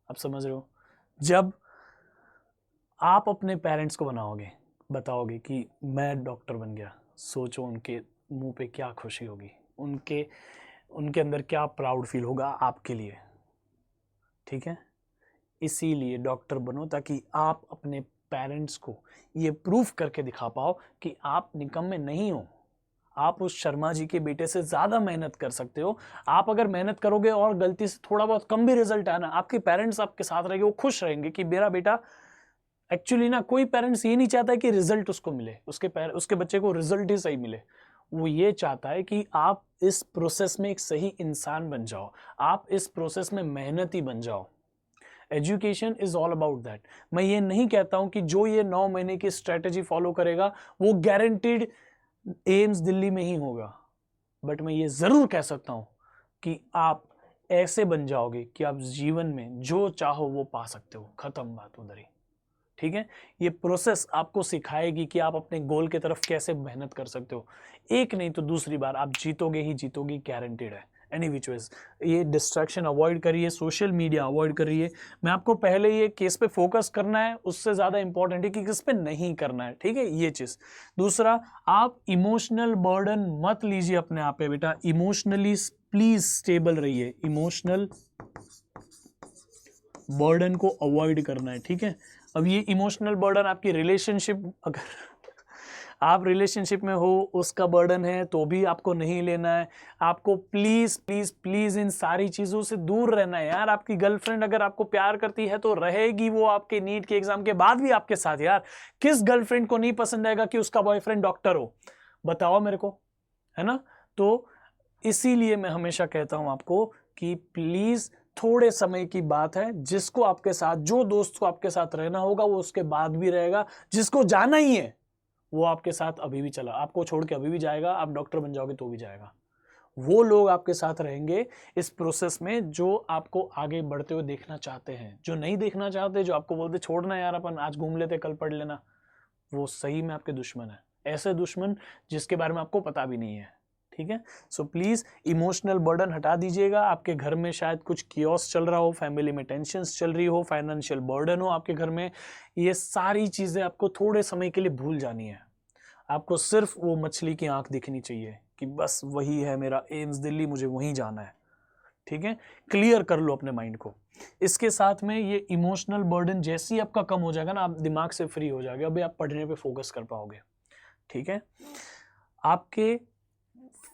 आप समझ रहे हो? जब आप अपने पेरेंट्स को बताओगे कि मैं डॉक्टर बन गया, सोचो उनके मुंह पे क्या खुशी होगी, उनके अंदर क्या प्राउड फील होगा आपके लिए। ठीक है, इसीलिए डॉक्टर बनो ताकि आप अपने पेरेंट्स को ये प्रूफ करके दिखा पाओ कि आप निकम्मे नहीं हो। आप उस शर्मा जी के बेटे से ज्यादा मेहनत कर सकते हो। आप अगर मेहनत करोगे और गलती से थोड़ा बहुत कम भी रिजल्ट आना, आपके पेरेंट्स आपके साथ रहेंगे, वो खुश रहेंगे कि मेरा बेटा, एक्चुअली ना कोई पेरेंट्स ये नहीं चाहता है कि रिजल्ट उसको मिले, उसके बच्चे को रिजल्ट ही सही मिले। वो ये चाहता है कि आप इस प्रोसेस में एक सही इंसान बन जाओ, आप इस प्रोसेस में मेहनती बन जाओ। Education is all about that. मैं ये नहीं कहता हूं कि जो ये 9 महीने की स्ट्रेटेजी फॉलो करेगा वो गारंटीड एम्स दिल्ली में ही होगा, बट मैं ये जरूर कह सकता हूं कि आप ऐसे बन जाओगे कि आप जीवन में जो चाहो वो पा सकते हो। खत्म बात उधर ही। ठीक है, ये प्रोसेस आपको सिखाएगी कि आप अपने गोल की तरफ कैसे मेहनत कर सकते हो। एक नहीं तो दूसरी बार आप जीतोगे ही जीतोगे, गारंटेड है। एनी विच वेज, ये डिस्ट्रैक्शन अवॉइड करिए, सोशल मीडिया अवॉइड करिए। मैं आपको पहले ये केस पे फोकस करना है, उससे ज्यादा इंपॉर्टेंट है कि किस पे नहीं करना है। ठीक है, ये चीज। दूसरा, आप इमोशनल बर्डन मत लीजिए अपने आप पे बेटा। इमोशनली प्लीज स्टेबल रहिए, इमोशनल बर्डन को अवॉइड करना है। ठीक है, अब ये इमोशनल बर्डन आपकी रिलेशनशिप, अगर आप रिलेशनशिप में हो उसका बर्डन है तो भी आपको नहीं लेना है। आपको प्लीज प्लीज प्लीज इन सारी चीजों से दूर रहना है यार। आपकी गर्लफ्रेंड अगर आपको प्यार करती है तो रहेगी वो आपके नीट के एग्जाम के बाद भी आपके साथ। यार, किस गर्लफ्रेंड को नहीं पसंद आएगा कि उसका बॉयफ्रेंड डॉक्टर हो? बताओ मेरे को, है ना? तो इसीलिए मैं हमेशा कहता हूं आपको कि प्लीज, थोड़े समय की बात है। जिसको आपके साथ, जो दोस्त को आपके साथ रहना होगा वो उसके बाद भी रहेगा, जिसको जाना ही है वो आपके साथ अभी भी चला, आपको छोड़ के अभी भी जाएगा। आप डॉक्टर बन जाओगे तो भी जाएगा। वो लोग आपके साथ रहेंगे इस प्रोसेस में जो आपको आगे बढ़ते हुए देखना चाहते हैं। जो नहीं देखना चाहते, जो आपको बोलते छोड़ना यार, अपन आज घूम लेते कल पढ़ लेना, वो सही में आपके दुश्मन है। ऐसे दुश्मन जिसके बारे में आपको पता भी नहीं है। ठीक है, सो प्लीज इमोशनल बर्डन हटा दीजिएगा। आपके घर में शायद कुछ कियोस चल रहा हो, फैमिली में टेंशन्स चल रही हो, फाइनेंशियल बर्डन हो आपके घर में, ये सारी चीजें आपको थोड़े समय के लिए भूल जानी है। आपको सिर्फ वो मछली की आंख दिखनी चाहिए कि बस वही है मेरा एम्स दिल्ली, मुझे वहीं जाना है। ठीक है, क्लियर कर लो अपने माइंड को। इसके साथ में ये इमोशनल बर्डन जैसे ही आपका कम हो जाएगा ना, आप दिमाग से फ्री हो जाओगे, अभी आप पढ़ने पे फोकस कर पाओगे। ठीक है, आपके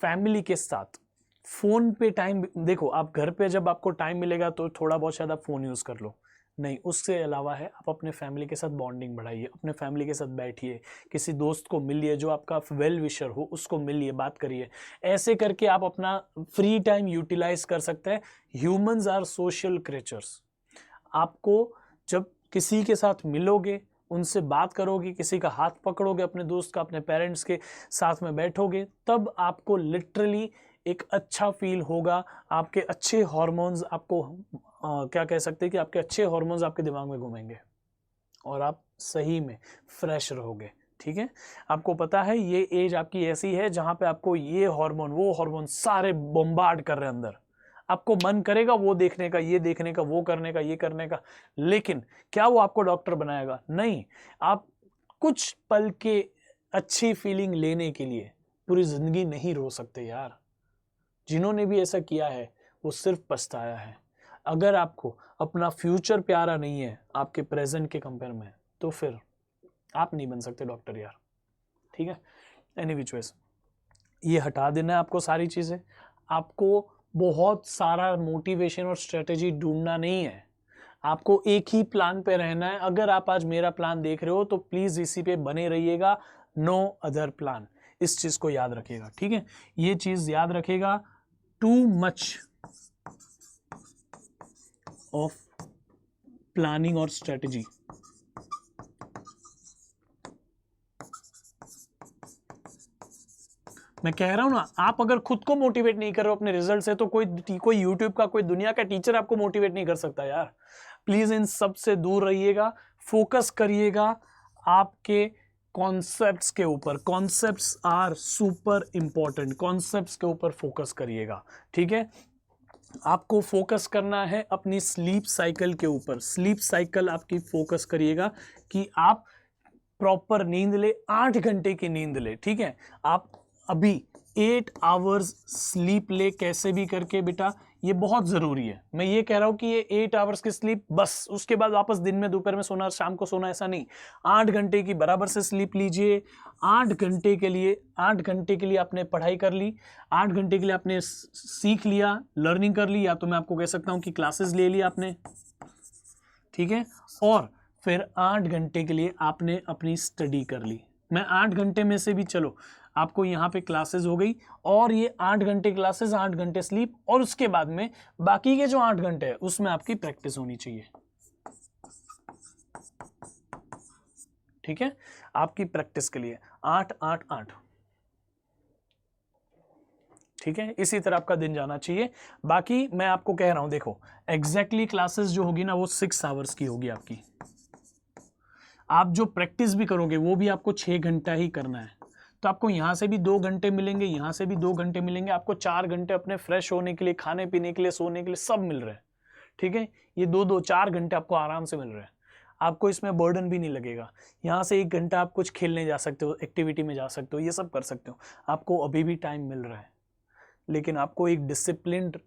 फैमिली के साथ फोन पे टाइम देखो, आप घर पे जब आपको टाइम मिलेगा तो थोड़ा बहुत शायद आप फोन यूज कर लो, नहीं उससे अलावा है आप अपने फैमिली के साथ बॉन्डिंग बढ़ाइए, अपने फैमिली के साथ बैठिए, किसी दोस्त को मिलिए जो आपका वेल विशर हो, उसको मिलिए, बात करिए। ऐसे करके आप अपना फ्री टाइम यूटिलाइज कर सकते हैं। Humans are social creatures. आपको जब किसी के साथ मिलोगे, उनसे बात करोगे, किसी का हाथ पकड़ोगे, अपने दोस्त का, अपने पेरेंट्स के साथ में बैठोगे, तब आपको लिटरली एक अच्छा फील होगा। आपके अच्छे हार्मोन्स आपको क्या कह सकते हैं कि आपके अच्छे हार्मोन्स आपके दिमाग में घूमेंगे और आप सही में फ्रेश रहोगे। ठीक है, आपको पता है ये एज आपकी ऐसी है जहां पे आपको ये हार्मोन वो हार्मोन सारे बम्बार्ड कर रहे हैं अंदर। आपको मन करेगा वो देखने का, ये देखने का, वो करने का, ये करने का, लेकिन क्या वो आपको डॉक्टर बनाएगा? नहीं। आप कुछ पल के अच्छी फीलिंग लेने के लिए पूरी जिंदगी नहीं रो सकते यार। जिन्होंने भी ऐसा किया है वो सिर्फ पछताया है। अगर आपको अपना फ्यूचर प्यारा नहीं है आपके प्रेजेंट के कंपेयर में, तो फिर आप नहीं बन सकते डॉक्टर यार। ठीक है, एनी विच वेज, ये हटा देना है आपको सारी चीजें। आपको बहुत सारा मोटिवेशन और स्ट्रेटेजी ढूंढना नहीं है, आपको एक ही प्लान पे रहना है। अगर आप आज मेरा प्लान देख रहे हो तो प्लीज इसी पे बने रहिएगा, नो अदर प्लान। इस चीज को याद रखिएगा, ठीक है, ये चीज याद रखिएगा। टू मच ऑफ प्लानिंग और स्ट्रेटेजी, मैं कह रहा हूं ना, आप अगर खुद को मोटिवेट नहीं कर रहे हो अपने रिजल्ट से तो कोई यूट्यूब का, कोई दुनिया का टीचर आपको मोटिवेट नहीं कर सकता यार। प्लीज इन सब से दूर रहिएगा, फोकस करिएगा आपके कॉन्सेप्ट्स के ऊपर। Concepts are super important, concepts के ऊपर फोकस करिएगा, ठीक है। आपको फोकस करना है अपनी स्लीप साइकिल के ऊपर, स्लीप साइकिल आपकी फोकस करिएगा कि आप प्रॉपर नींद ले, 8 घंटे की नींद ले, ठीक है। आप अभी 8 आवर्स स्लीप ले कैसे भी करके बेटा, ये बहुत जरूरी है। मैं ये कह रहा हूं कि ये 8 आवर्स की स्लीप बस, उसके बाद वापस दिन में दोपहर में सोना, शाम को सोना, ऐसा नहीं। 8 घंटे की बराबर से स्लीप लीजिए। 8 घंटे के लिए, 8 घंटे के लिए आपने पढ़ाई कर ली, 8 घंटे के लिए आपने सीख लिया, लर्निंग कर ली, या तो मैं आपको कह सकता हूं कि क्लासेस ले ली आपने, ठीक है। और फिर 8 घंटे के लिए आपने अपनी स्टडी कर ली। मैं 8 घंटे में से भी, चलो आपको यहाँ पे क्लासेस हो गई, और ये 8 घंटे क्लासेस, 8 घंटे स्लीप, और उसके बाद में बाकी के जो 8 घंटे है उसमें आपकी प्रैक्टिस होनी चाहिए, ठीक है। आपकी प्रैक्टिस के लिए 8 8 8, ठीक है। इसी तरह आपका दिन जाना चाहिए। बाकी मैं आपको कह रहा हूं, देखो एग्जैक्टली क्लासेस जो होगी ना वो 6 आवर्स की होगी आपकी। आप जो प्रैक्टिस भी करोगे वो भी आपको 6 घंटा ही करना है। तो आपको यहां से भी 2 घंटे मिलेंगे, यहां से भी 2 घंटे मिलेंगे, आपको 4 घंटे अपने फ्रेश होने के लिए, खाने पीने के लिए, सोने के लिए सब मिल रहे हैं, ठीक है। ये 4 घंटे आपको आराम से मिल रहे हैं, आपको इसमें बर्डन भी नहीं लगेगा। यहाँ से 1 घंटा आप कुछ खेलने जा सकते हो, एक्टिविटी में जा सकते हो, ये सब कर सकते हो, आपको अभी भी टाइम मिल रहा है। लेकिन आपको एक डिसिप्लिन्ड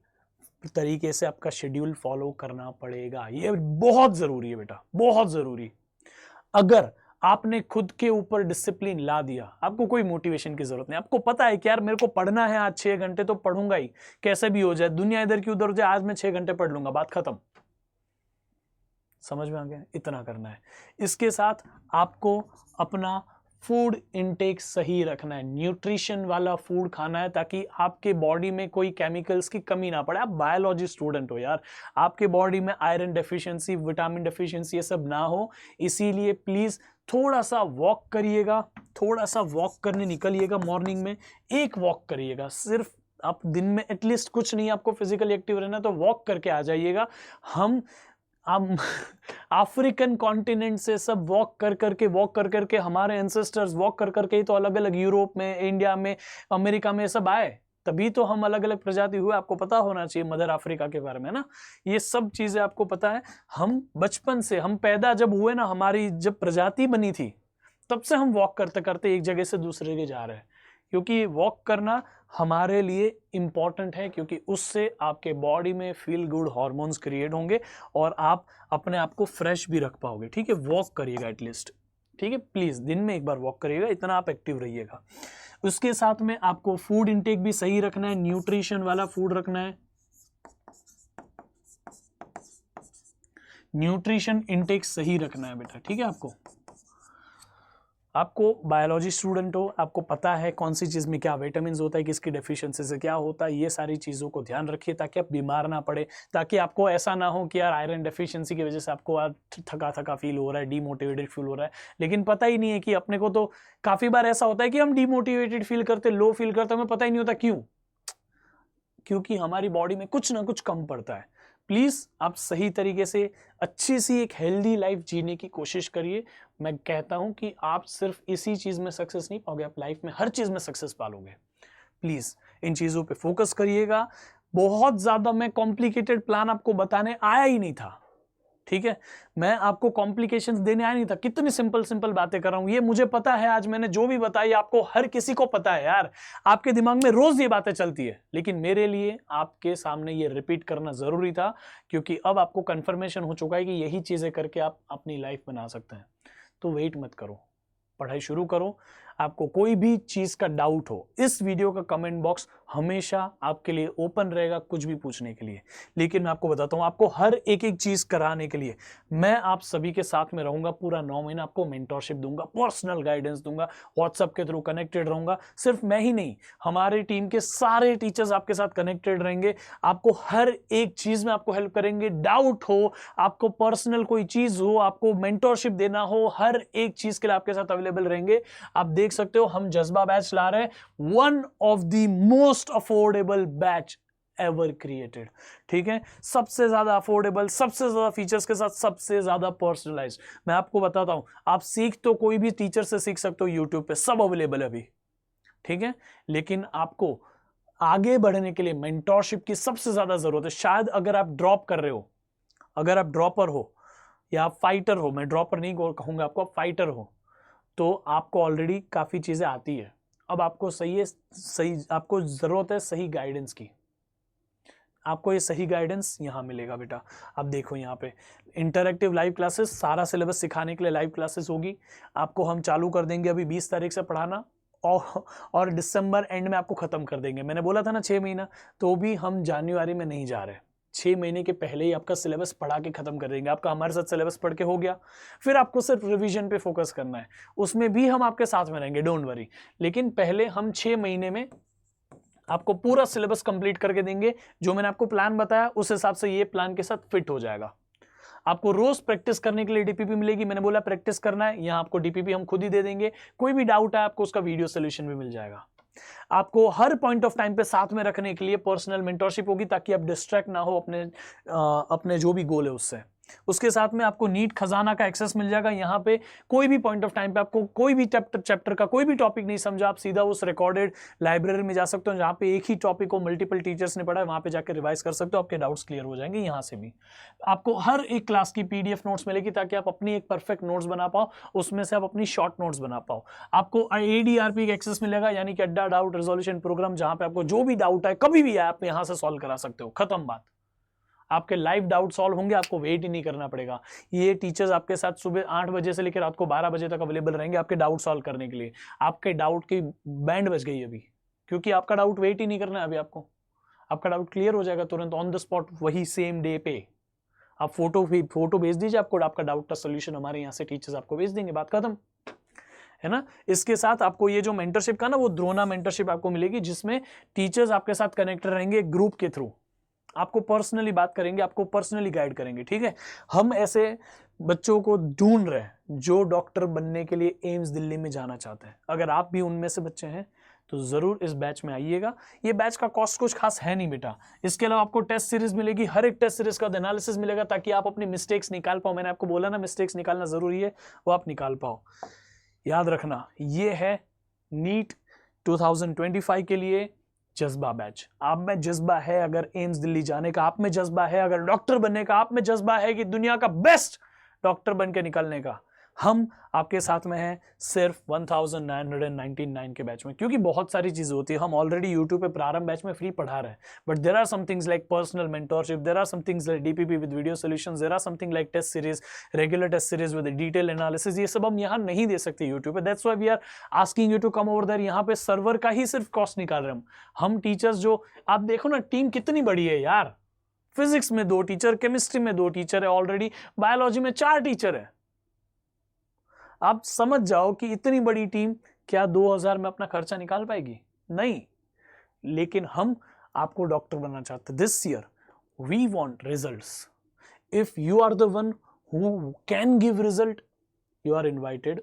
तरीके से आपका शेड्यूल फॉलो करना पड़ेगा, ये बहुत जरूरी है बेटा, बहुत जरूरी। अगर आपने खुद के ऊपर डिसिप्लिन ला दिया, आपको कोई मोटिवेशन की जरूरत नहीं। आपको पता है कि यार मेरे को पढ़ना है आज 6 घंटे तो पढ़ूंगा ही, कैसे भी हो जाए, दुनिया इधर की उधर हो जाए, आज मैं 6 घंटे पढ़ लूंगा, बात खत्म। समझ में आ गया? इतना करना है। इसके साथ आपको अपना फूड इनटेक सही रखना है, न्यूट्रिशन वाला फूड खाना है, ताकि आपके बॉडी में कोई केमिकल्स की कमी ना पड़े। आप बायोलॉजी स्टूडेंट हो यार, आपके बॉडी में आयरन डेफिशिएंसी, विटामिन डेफिशिएंसी ये सब ना हो। इसीलिए प्लीज थोड़ा सा वॉक करिएगा, थोड़ा सा वॉक करने निकलिएगा, मॉर्निंग में एक वॉक करिएगा सिर्फ। आप दिन में एटलीस्ट, कुछ नहीं आपको फिजिकली एक्टिव रहना तो वॉक करके आ जाइएगा। हम अफ्रीकन कॉन्टिनेंट से सब वॉक कर करके हमारे एंसेस्टर्स वॉक कर करके ही तो अलग अलग यूरोप में, इंडिया में, अमेरिका में सब आए, तभी तो हम अलग अलग प्रजाति हुए। आपको पता होना चाहिए मदर अफ्रीका के बारे में ना, ये सब चीजें आपको पता है। हम बचपन से, हम पैदा जब हुए ना, हमारी जब प्रजाति बनी थी तब से हम वॉक करते करते एक जगह से दूसरे जगह जा रहे हैं, क्योंकि वॉक करना हमारे लिए इंपॉर्टेंट है, क्योंकि उससे आपके बॉडी में फील गुड हार्मोन्स क्रिएट होंगे और आप अपने आप को फ्रेश भी रख पाओगे, ठीक है। वॉक करिएगा एटलीस्ट, ठीक है, प्लीज दिन में एक बार वॉक करिएगा, इतना आप एक्टिव रहिएगा। उसके साथ में आपको फूड इंटेक भी सही रखना है, न्यूट्रिशन वाला फूड रखना है, न्यूट्रिशन इंटेक सही रखना है बेटा, ठीक है। आपको बायोलॉजी स्टूडेंट हो, आपको पता है कौन सी चीज़ में क्या विटामिन होता है, किसकी डेफिशिएंसी से क्या होता है, ये सारी चीज़ों को ध्यान रखिए ताकि आप बीमार ना पड़े, ताकि आपको ऐसा ना हो कि यार आयरन डेफिशिएंसी की वजह से आपको आज थका थका फील हो रहा है, डीमोटिवेटेड फील हो रहा है, लेकिन पता ही नहीं है कि अपने को। तो काफ़ी बार ऐसा होता है कि हम डीमोटिवेटेड फील करते, लो फील करते, हमें पता ही नहीं होता क्यों, क्योंकि हमारी बॉडी में कुछ ना कुछ कम पड़ता है। प्लीज आप सही तरीके से अच्छी सी एक हेल्दी लाइफ जीने की कोशिश करिए। मैं कहता हूं कि आप सिर्फ इसी चीज में सक्सेस नहीं पाओगे, आप लाइफ में हर चीज में सक्सेस पालोगे। प्लीज इन चीजों पे फोकस करिएगा। बहुत ज्यादा मैं कॉम्प्लिकेटेड प्लान आपको बताने आया ही नहीं था, ठीक है। मैं आपको कॉम्प्लिकेशंस देने आया नहीं था, कितनी सिंपल सिंपल बातें कर रहा हूं। ये मुझे पता है, आज मैंने जो भी बताई आपको, हर किसी को पता है यार, आपके दिमाग में रोज ये बातें चलती है, लेकिन मेरे लिए आपके सामने ये रिपीट करना जरूरी था, क्योंकि अब आपको कंफर्मेशन हो चुका है कि यही चीजें करके आप अपनी लाइफ बना सकते हैं। तो वेट मत करो, पढ़ाई शुरू करो। आपको कोई भी चीज का डाउट हो, इस वीडियो का कमेंट बॉक्स हमेशा आपके लिए ओपन रहेगा कुछ भी पूछने के लिए। लेकिन मैं आपको बताता हूं, आपको हर एक एक चीज कराने के लिए मैं आप सभी के साथ में रहूंगा। पूरा 9 महीना आपको मेंटरशिप दूंगा, पर्सनल गाइडेंस दूंगा, व्हाट्सएप के थ्रू कनेक्टेड रहूंगा। सिर्फ मैं ही नहीं, हमारी टीम के सारे टीचर्स आपके साथ कनेक्टेड रहेंगे। आपको हर एक चीज में आपको हेल्प करेंगे। डाउट हो, आपको पर्सनल कोई चीज हो, आपको मेंटरशिप देना हो, हर एक चीज के लिए आपके साथ अवेलेबल रहेंगे। आप देख सकते हो हम जज्बा बैच ला रहे हैं, one of the most affordable batch ever created. ठीक है, सबसे ज्यादा अफोर्डेबल, सबसे ज्यादा फीचर्स के साथ, सबसे ज्यादा पर्सनलाइज्ड। मैं आपको बताता हूं, आप सीख तो कोई भी टीचर से सीख सकते हो, यूट्यूब पे सब अवेलेबल है अभी। ठीक है, लेकिन आपको आगे बढ़ने के लिए मेंटरशिप की सबसे ज्यादा जरूरत है। शायद अगर आप ड्रॉप कर रहे हो, अगर आप ड्रॉपर हो या आप फाइटर हो, मैं ड्रॉपर नहीं कहूंगा आपको, आप फाइटर हो, तो आपको ऑलरेडी काफी चीजें आती है। अब आपको आपको जरूरत है सही गाइडेंस की। आपको ये सही गाइडेंस यहां मिलेगा बेटा। अब देखो यहाँ पे इंटरैक्टिव लाइव क्लासेस, सारा सिलेबस सिखाने के लिए लाइव क्लासेस होगी। आपको हम चालू कर देंगे अभी 20 तारीख से पढ़ाना, और दिसंबर एंड में आपको खत्म कर देंगे। मैंने बोला था ना 6 महीना, तो भी हम जनवरी में नहीं जा रहे। 6 महीने के पहले ही आपका सिलेबस पढ़ा के खत्म कर देंगे। आपका हमारे साथ सिलेबस पढ़ के हो गया, फिर आपको सिर्फ रिवीजन पे फोकस करना है। उसमें भी हम आपके साथ में रहेंगे, डोंट वरी। लेकिन पहले हम 6 महीने में आपको पूरा सिलेबस कंप्लीट करके देंगे। जो मैंने आपको प्लान बताया उस हिसाब से ये प्लान के साथ फिट हो जाएगा। आपको रोज प्रैक्टिस करने के लिए डीपीपी मिलेगी। मैंने बोला प्रैक्टिस करना है, यहां आपको डीपीपी हम खुद ही दे देंगे। कोई भी डाउट है आपको उसका वीडियो सोल्यूशन भी मिल जाएगा। आपको हर पॉइंट ऑफ टाइम पे साथ में रखने के लिए पर्सनल मेंटरशिप होगी, ताकि आप डिस्ट्रैक्ट ना हो अपने जो भी गोल है उससे। उसके साथ में आपको नीट खजाना का एक्सेस मिल जाएगा। यहाँ पे कोई भी पॉइंट ऑफ टाइम पे आपको कोई भी चैप्टर का कोई भी टॉपिक नहीं समझा, आप सीधा उस रिकॉर्डेड लाइब्रेरी में जा सकते हो, जहाँ पे एक ही टॉपिक को मल्टीपल टीचर्स ने पढ़ा है, वहां पे जाकर रिवाइज कर सकते हो। आपके डाउट्स क्लियर हो जाएंगे। यहाँ से भी आपको हर एक क्लास की पीडीएफ नोट्स मिलेगी, ताकि आप अपनी एक परफेक्ट नोट्स बना पाओ, उसमें से आप अपनी शॉर्ट नोट्स बना पाओ। आपको ADRP का एक्सेस मिलेगा, यानी कि अड्डा डाउट रिजोल्यूशन प्रोग्राम, जहां पे आपको जो भी डाउट है कभी भी है आप यहां से सॉल्व करा सकते हो। खत्म बात। आपके लाइव डाउट सॉल्व होंगे, आपको वेट ही नहीं करना पड़ेगा। ये टीचर्स आपके साथ सुबह 8 बजे से लेकर रात को 12 बजे तक अवेलेबल रहेंगे आपके डाउट सॉल्व करने के लिए। आपके डाउट की बैंड बज गई अभी, क्योंकि आपका डाउट वेट ही नहीं करना है अभी। आपका डाउट क्लियर हो जाएगा तुरंत ऑन द स्पॉट, वही सेम डे पे। आप फोटो भेज दीजिए, आपको आपका डाउट का सोल्यूशन हमारे यहाँ से टीचर्स आपको भेज देंगे, बात खत्म है ना। इसके साथ आपको ये जो मेंटरशिप का ना, वो द्रोणा मेंटरशिप आपको मिलेगी, जिसमें टीचर्स आपके साथ कनेक्टेड रहेंगे ग्रुप के थ्रू। आपको पर्सनली बात करेंगे, आपको पर्सनली गाइड करेंगे। ठीक है, हम ऐसे बच्चों को ढूंढ रहे हैं जो डॉक्टर बनने के लिए एम्स दिल्ली में जाना चाहते हैं। अगर आप भी उनमें से बच्चे हैं तो जरूर इस बैच में आइएगा। ये बैच का कॉस्ट कुछ खास है नहीं बेटा। इसके अलावा आपको टेस्ट सीरीज मिलेगी, हर एक टेस्ट सीरीज का एनालिसिस मिलेगा, ताकि आप अपनी मिस्टेक्स निकाल पाओ। मैंने आपको बोला ना, मिस्टेक्स निकालना जरूरी है, वो आप निकाल पाओ। याद रखना, ये है नीट 2025 के लिए जज्बा बैच। आप में जज्बा है अगर एम्स दिल्ली जाने का, आप में जज्बा है अगर डॉक्टर बनने का, आप में जज्बा है कि दुनिया का बेस्ट डॉक्टर बन के निकलने का, हम आपके साथ में हैं सिर्फ 1999 के बैच में। क्योंकि बहुत सारी चीजें होती है, हम ऑलरेडी यूट्यूब पे प्रारंभ बैच में फ्री पढ़ा रहे हैं, but there are some things like personal mentorship, there are some things like DPP with video solutions, there are something like test series, regular test series with detail analysis. ये सब हम यहाँ नहीं दे सकते यूट्यूब पे। That's why we are asking you to come over there. यहाँ पे सर्वर का ही सिर्फ कॉस्ट निकाल रहे हैं हम टीचर्स। जो आप देखो ना, टीम कितनी बड़ी है यार। फिजिक्स में 2 टीचर, केमिस्ट्री में 2 टीचर है ऑलरेडी, बायोलॉजी में 4 टीचर है। आप समझ जाओ कि इतनी बड़ी टीम क्या 2000 में अपना खर्चा निकाल पाएगी? नहीं। लेकिन हम आपको डॉक्टर बनना चाहते हैं। This year we want results. If you are the one who can give result, you are invited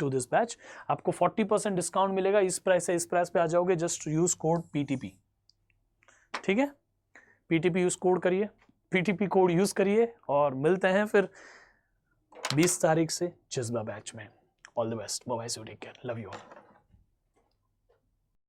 to this batch. आपको 40% डिस्काउंट मिलेगा। इस प्राइस से इस प्राइस पे आ जाओगे, जस्ट यूज कोड PTP। ठीक है, PTP यूज कोड करिए, PTP कोड यूज करिए, और मिलते हैं फिर 20 तारीख से जज्बा बैच में। All the best, bye bye, take care, love you all.